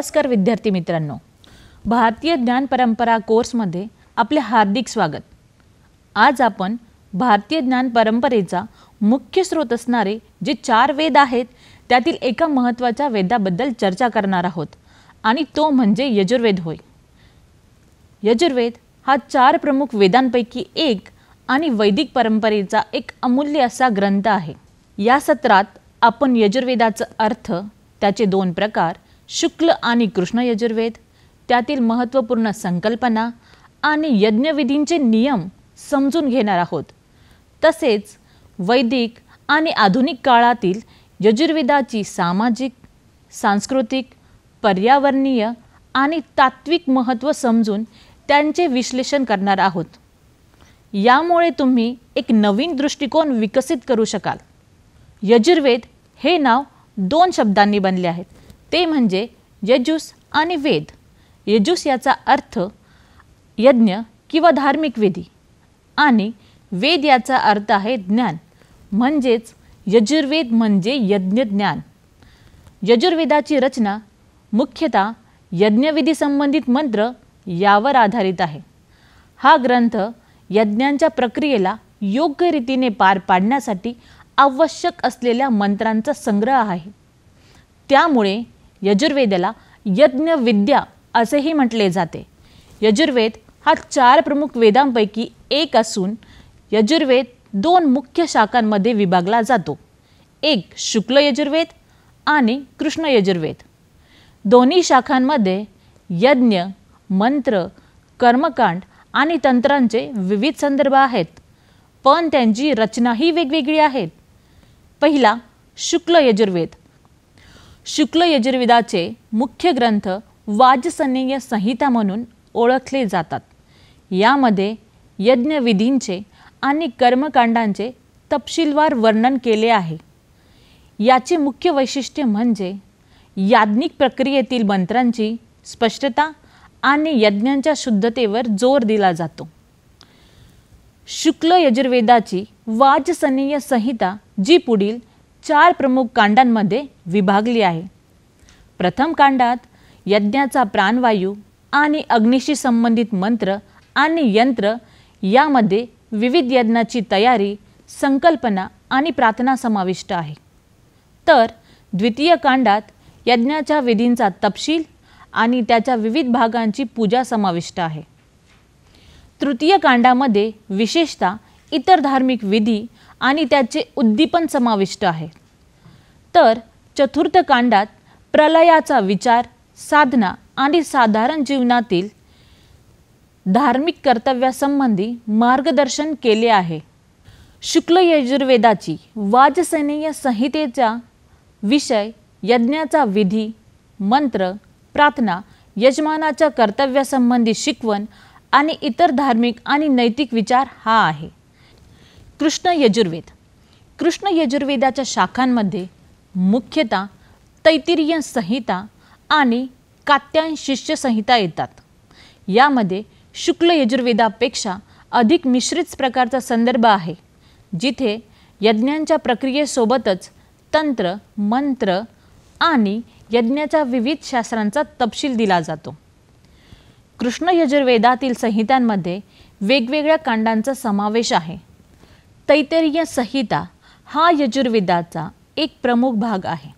नमस्कार विद्यार्थी मित्रांनो, भारतीय ज्ञान परंपरा कोर्समध्ये आपले हार्दिक स्वागत। आज आपण भारतीय ज्ञान परंपरेचा मुख्य स्रोत असणारे जे 4 वेद आहेत त्यातील एका महत्त्वाच्या वेदाबद्दल चर्चा करणार आहोत आणि तो म्हणजे यजुर्वेद होय। यजुर्वेद हा 4 प्रमुख वेदांपैकी एक आणि वैदिक परंपरेचा एक अमूल्य असा ग्रंथ आहे। या सत्रात आपण यजुर्वेदाचा अर्थ, त्याचे 2 प्रकार, शुक्ल आणि कृष्ण यजुर्वेद, त्यातील महत्त्वपूर्ण संकल्पना आणि यज्ञविधींचे नियम समजून घेणार आहोत। तसेच वैदिक आणि आधुनिक काळातील यजुर्वेदाची सामाजिक, सांस्कृतिक, पर्यावरणीय आणि तात्विक महत्त्व समजून त्यांचे विश्लेषण करणार आहोत। यामुळे तुम्ही एक नवीन दृष्टिकोन विकसित करू शकाल। यजुर्वेद हे नाव 2 शब्दांनी बनले आहेत, ते म्हणजे यजुस आणि वेद। यजुस याचा अर्थ यज्ञ किंवा धार्मिक विधी आणि वेद याचा अर्थ आहे ज्ञान, म्हणजेच यजुर्वेद म्हणजे यज्ञ ज्ञान। यजुर्वेदाची रचना मुख्यतः यज्ञविधी संबंधित मंत्र यावर आधारित आहे। हा ग्रंथ यज्ञांच्या प्रक्रियेला योग्य रीतीने पार पाडण्यासाठी आवश्यक असलेल्या मंत्रांचा संग्रह आहे। त्यामुळे यजुर्वेदाला यज्ञ विद्या असेही म्हटले जाते। यजुर्वेद हा 4 प्रमुख वेदांपैकी एक असून यजुर्वेद 2 मुख्य शाखांमध्ये विभागला जातो, एक शुक्ल यजुर्वेद आणि कृष्ण यजुर्वेद। दोन्ही शाखांमध्ये यज्ञ, मंत्र, कर्मकांड आणि तंत्रांचे विविध संदर्भ आहेत, पण त्यांची रचनाही वेगवेगळी आहे। पहिला शुक्ल यजुर्वेद। शुक्ल यजुर्वेदाचे मुख्य ग्रंथ वाजसनेय संहिता म्हणून ओळखले जातात। यामध्ये यज्ञविधींचे आणि कर्मकांडांचे तपशीलवार वर्णन केले आहे। याचे मुख्य वैशिष्ट्य म्हणजे याज्ञिक प्रक्रियेतील मंत्रांची स्पष्टता आणि यज्ञांच्या शुद्धतेवर जोर दिला जातो। शुक्ल यजुर्वेदाची वाजसनेय संहिता जी पुढील 4 प्रमुख कांडांमध्ये विभागली आहे। प्रथम कांडात यज्ञाचा प्राणवायू आणि अग्नीशी संबंधित मंत्र आणि यंत्र यामध्ये विविध यज्ञाची तयारी, संकल्पना आणि प्रार्थना समाविष्ट आहे। तर द्वितीय कांडात यज्ञाच्या विधींचा तपशील आणि त्याच्या विविध भागांची पूजा समाविष्ट आहे। तृतीय कांडामध्ये विशेषतः इतर धार्मिक विधी आणि त्याचे उद्दीपन समाविष्ट आहे। तर चतुर्थ कांडात प्रलयाचा विचार, साधना आणि साधारण जीवनातील धार्मिक कर्तव्यासंबंधी मार्गदर्शन केले आहे। शुक्ल यजुर्वेदाची वाजसनेय संहितेचा विषय यज्ञाचा विधी, मंत्र, प्रार्थना, यजमानाच्या कर्तव्यासंबंधी शिकवण आणि इतर धार्मिक आणि नैतिक विचार हा आहे। कृष्ण यजुर्वेद। कृष्ण यजुर्वेदाच्या शाखांमध्ये मुख्यतः तैत्तिरीय संहिता आणि कात्यायन शिष्य संहिता येतात। यामध्ये शुक्ल यजुर्वेदापेक्षा अधिक मिश्रित प्रकारचा संदर्भ आहे, जिथे यज्ञांच्या प्रक्रियेसोबतच तंत्र, मंत्र आणि यज्ञाच्या विविध शास्त्रांचा तपशील दिला जातो। कृष्ण यजुर्वेदातील संहितांमध्ये वेगवेगळ्या कांडांचा समावेश आहे। तैत्तिरीय संहिता हा यजुर्वेदाचा एक प्रमुख भाग आहे,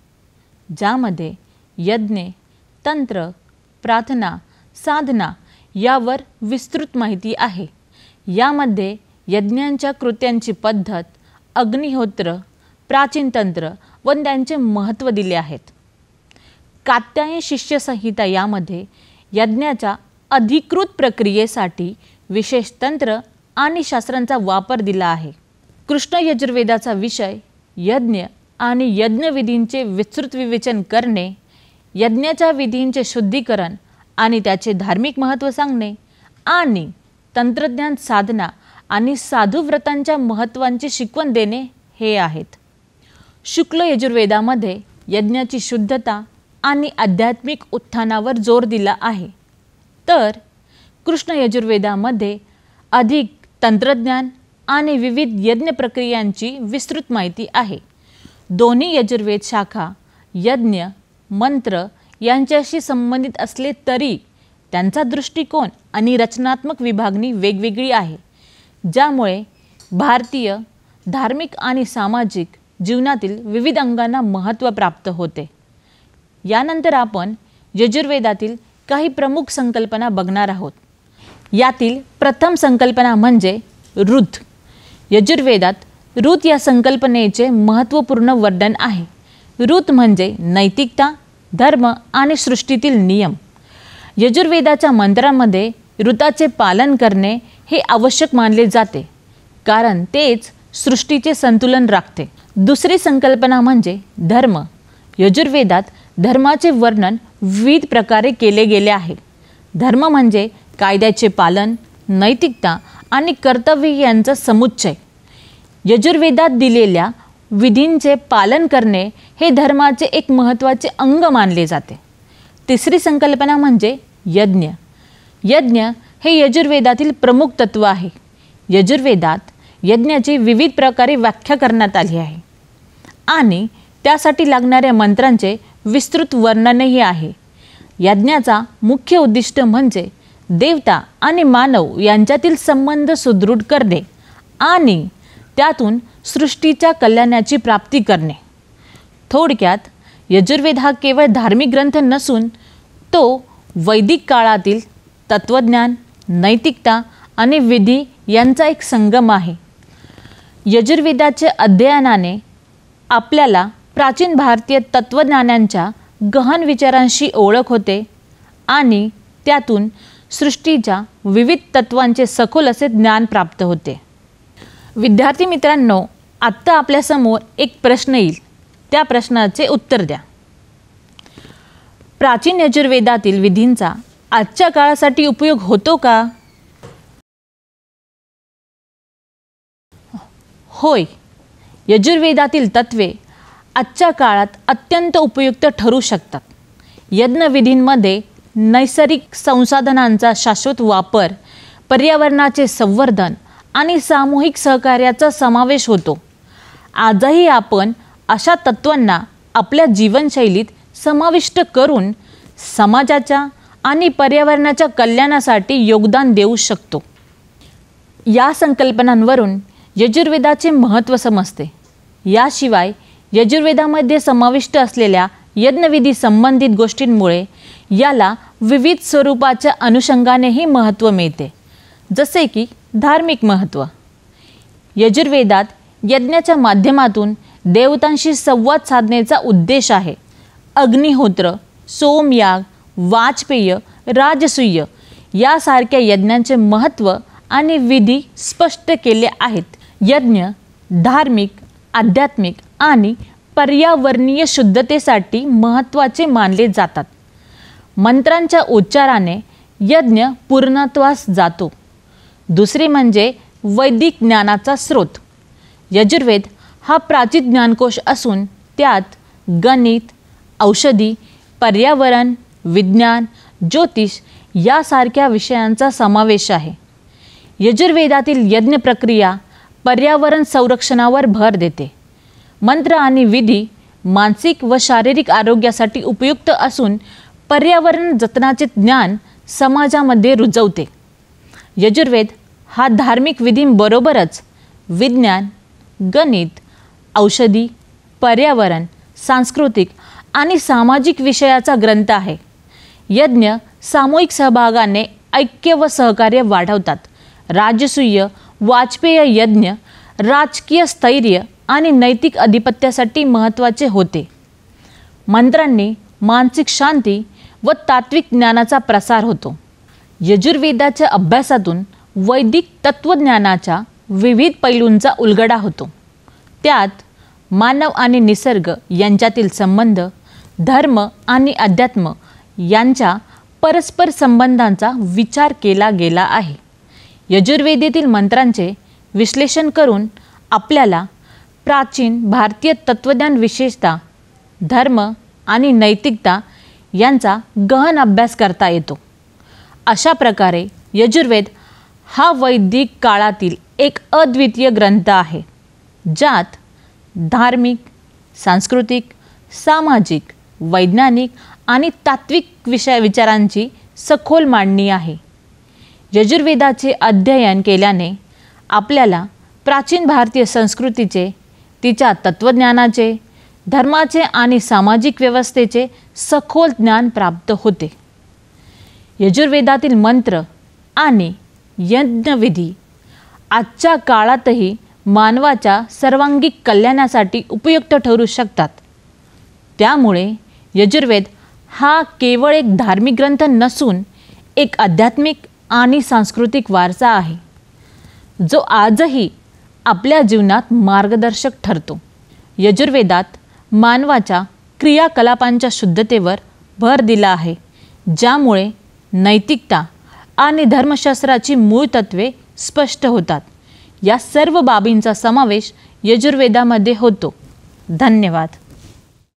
ज्यामध्ये यज्ञ, तंत्र, प्रार्थना, साधना यावर विस्तृत माहिती आहे। यामध्ये यज्ञांच्या कृत्यांची पद्धत, अग्निहोत्र, प्राचीन तंत्र व त्यांचे महत्त्व दिले आहेत। कात्यायन शिष्य संहिता यामध्ये यज्ञाच्या अधिकृत प्रक्रियेसाठी विशेष तंत्र आणि शास्त्रांचा वापर दिला आहे। कृष्ण यजुर्वेदाचा विषय यज्ञ आणि यज्ञविधींचे विस्तृत विवेचन करणे, यज्ञाच्या विधींचे शुद्धीकरण आणि त्याचे धार्मिक महत्त्व सांगणे आणि तंत्रज्ञान, साधना आणि साधुव्रतांच्या महत्त्वांची शिकवण देणे हे आहेत। शुक्ल यजुर्वेदामध्ये यज्ञाची शुद्धता आणि आध्यात्मिक उत्थानावर जोर दिला आहे, तर कृष्ण यजुर्वेदामध्ये अधिक तंत्रज्ञान आणि विविध यज्ञ प्रक्रियांची विस्तृत माहिती आहे। दोन्ही यजुर्वेद शाखा यज्ञ, मंत्र यांच्याशी संबंधित असले तरी त्यांचा दृष्टिकोन आणि रचनात्मक विभागणी वेगवेगळी आहे, ज्यामुळे भारतीय धार्मिक आणि सामाजिक जीवनातील विविध अंगांना महत्त्व प्राप्त होते. यानंतर आपण यजुर्वेदातील काही प्रमुख संकल्पना बघणार आहोत. यातील प्रथम संकल्पना म्हणजे ऋत. यजुर्वेदात ऋत या संकल्पनेचे महत्त्वपूर्ण वर्णन आहे. ऋत म्हणजे नैतिकता, धर्म आणि सृष्टीतील नियम. यजुर्वेदाच्या मंत्रांमध्ये ऋताचे पालन करणे हे आवश्यक मानले जाते, कारण तेच सृष्टीचे संतुलन राखते. दुसरी संकल्पना म्हणजे धर्म. यजुर्वेदात धर्माचे वर्णन विविध प्रकारे केले गेले आहे. धर्म म्हणजे कायद्याचे पालन, नैतिकता आणि कर्तव्य यांचा समुच्चय. यजुर्वेदात दिलेल्या विधींचे पालन करणे हे धर्माचे एक महत्त्वाचे अंग मानले जाते. तिसरी संकल्पना म्हणजे यज्ञ. यज्ञ हे यजुर्वेदातील प्रमुख तत्व आहे. यजुर्वेदात यज्ञाची विविध प्रकारे व्याख्या करण्यात आली आहे आणि त्यासाठी लागणाऱ्या मंत्रांचे विस्तृत वर्णनही आहे. यज्ञाचा मुख्य उद्दिष्ट म्हणजे देवता आणि मानव यांच्यातील संबंध सुदृढ करणे आणि त्यातून सृष्टीच्या कल्याणाची प्राप्ती करणे. थोडक्यात यजुर्वेद हा केवळ धार्मिक ग्रंथ नसून तो वैदिक काळातील तत्त्वज्ञान, नैतिकता आणि विधी यांचा एक संगम आहे. यजुर्वेदाच्या अध्ययनाने आपल्याला प्राचीन भारतीय तत्त्वज्ञानांच्या गहन विचारांशी ओळख होते आणि त्यातून सृष्टीच्या विविध तत्वांचे सखोल असे ज्ञान प्राप्त होते. विद्यार्थी मित्रांनो, आत्ता आपल्यासमोर एक प्रश्न येईल, त्या प्रश्नाचे उत्तर द्या. प्राचीन यजुर्वेदातील विधींचा आजच्या काळासाठी उपयोग होतो का? होय, यजुर्वेदातील तत्त्वे आजच्या काळात अत्यंत उपयुक्त ठरू शकतात. यज्ञविधींमध्ये नैसर्गिक संसाधनांचा शाश्वत वापर, पर्यावरणाचे संवर्धन आणि सामूहिक सहकार्याचा समावेश होतो. आजही आपण अशा तत्त्वांना आपल्या जीवनशैलीत समाविष्ट करून समाजाच्या आणि पर्यावरणाच्या कल्याणासाठी योगदान देऊ शकतो. या संकल्पनांवरून यजुर्वेदाचे महत्त्व समजते. याशिवाय यजुर्वेदामध्ये समाविष्ट असलेल्या यज्ञविधी संबंधित गोष्टींमुळे याला विविध स्वरूपाच्या अनुषंगानेही महत्त्व मिळते, जसे की धार्मिक महत्त्व. यजुर्वेदात यज्ञाच्या माध्यमातून देवतांशी संवाद साधण्याचा उद्देश आहे. अग्निहोत्र, सोमयाग, वाजपेय, राजसूय यासारख्या यज्ञांचे महत्त्व आणि विधी स्पष्ट केले आहेत. यज्ञ धार्मिक, आध्यात्मिक आणि पर्यावरणीय शुद्धतेसाठी महत्त्वाचे मानले जातात. मंत्रांच्या उच्चाराने यज्ञ पूर्णत्वास जातो. दुसरे म्हणजे वैदिक ज्ञानाचा स्रोत. यजुर्वेद हा प्राचीन ज्ञानकोश असून त्यात गणित, औषधी, पर्यावरण, विज्ञान, ज्योतिष यासारख्या विषयांचा समावेश आहे. यजुर्वेदातील यज्ञ प्रक्रिया पर्यावरण संरक्षणावर भर देते. मंत्र आणि विधी मानसिक व शारीरिक आरोग्यासाठी उपयुक्त असून पर्यावरण जतनाचे ज्ञान समाजामध्ये रुजवते. यजुर्वेद हा धार्मिक विधींबरोबरच विज्ञान, गणित, औषधी, पर्यावरण, सांस्कृतिक आणि सामाजिक विषयाचा ग्रंथ आहे. यज्ञ सामूहिक सहभागाने ऐक्य व सहकार्य वाढवतात. राजसूय, वाजपेय यज्ञ राजकीय स्थैर्य आणि नैतिक अधिपत्यासाठी महत्त्वाचे होते. मंत्रांनी मानसिक शांती व तात्विक ज्ञानाचा प्रसार होतो. यजुर्वेदाच्या अभ्यासातून वैदिक तत्त्वज्ञानाच्या विविध पैलूंचा उलगडा होतो. त्यात मानव आणि निसर्ग यांच्यातील संबंध, धर्म आणि अध्यात्म यांच्या परस्पर संबंधांचा विचार केला गेला आहे. यजुर्वेदातील मंत्रांचे विश्लेषण करून आपल्याला प्राचीन भारतीय तत्त्वज्ञान, विशेषतः धर्म आणि नैतिकता यांचा गहन अभ्यास करता येतो. अशा प्रकारे यजुर्वेद हा वैदिक काळातील एक अद्वितीय ग्रंथ आहे, ज्यात धार्मिक, सांस्कृतिक, सामाजिक, वैज्ञानिक आणि तात्विक विचारांची सखोल मांडणी आहे. यजुर्वेदाचे अध्ययन केल्याने आपल्याला प्राचीन भारतीय संस्कृतीचे, तिच्या तत्त्वज्ञानाचे, धर्माचे आणि सामाजिक व्यवस्थेचे सखोल ज्ञान प्राप्त होते. यजुर्वेदातील मंत्र आणि यज्ञविधी आजच्या काळातही मानवाच्या सर्वांगीण कल्याणासाठी उपयुक्त ठरू शकतात. त्यामुळे यजुर्वेद हा केवळ एक धार्मिक ग्रंथ नसून एक आध्यात्मिक आणि सांस्कृतिक वारसा आहे, जो आजही आपल्या जीवनात मार्गदर्शक ठरतो. यजुर्वेदात मानवाच्या क्रियाकलापांच्या शुद्धतेवर भर दिला आहे, ज्यामुळे नैतिकता आणि धर्मशास्त्राची मूळ तत्त्वे स्पष्ट होतात. या सर्व बाबींचा समावेश यजुर्वेदामध्ये होतो. धन्यवाद.